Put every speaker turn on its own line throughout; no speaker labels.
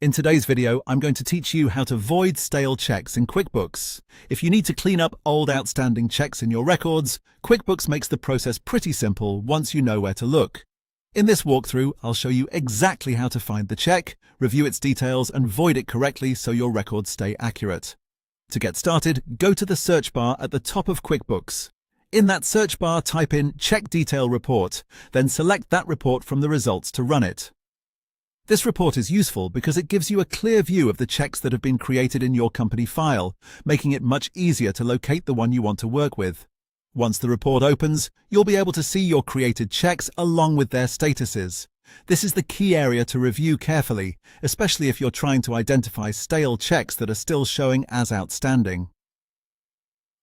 In today's video, I'm going to teach you how to void stale checks in QuickBooks. If you need to clean up old outstanding checks in your records, QuickBooks makes the process pretty simple once you know where to look. In this walkthrough, I'll show you exactly how to find the check, review its details, and void it correctly so your records stay accurate. To get started, go to the search bar at the top of QuickBooks. In that search bar, type in Check Detail Report, then select that report from the results to run it. This report is useful because it gives you a clear view of the checks that have been created in your company file, making it much easier to locate the one you want to work with. Once the report opens, you'll be able to see your created checks along with their statuses. This is the key area to review carefully, especially if you're trying to identify stale checks that are still showing as outstanding.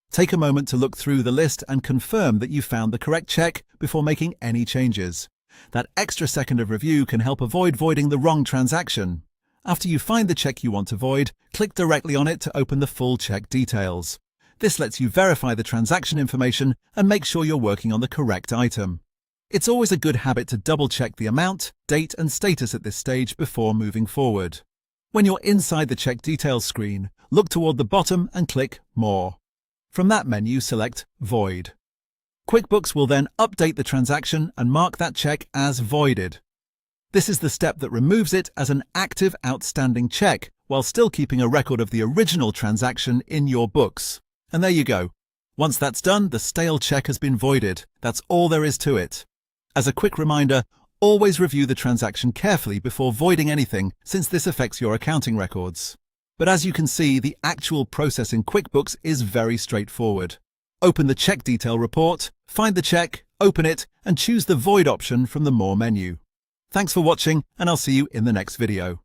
Take a moment to look through the list and confirm that you found the correct check before making any changes. That extra second of review can help avoid voiding the wrong transaction. After you find the check you want to void, click directly on it to open the full check details. This lets you verify the transaction information and make sure you're working on the correct item. It's always a good habit to double-check the amount, date, and status at this stage before moving forward. When you're inside the check details screen, look toward the bottom and click More. From that menu, select Void. QuickBooks will then update the transaction and mark that check as voided. This is the step that removes it as an active outstanding check while still keeping a record of the original transaction in your books. And there you go. Once that's done, the stale check has been voided. That's all there is to it. As a quick reminder, always review the transaction carefully before voiding anything, since this affects your accounting records. But as you can see, the actual process in QuickBooks is very straightforward. Open the check detail report, find the check, open it, and choose the void option from the More menu. Thanks for watching, and I'll see you in the next video.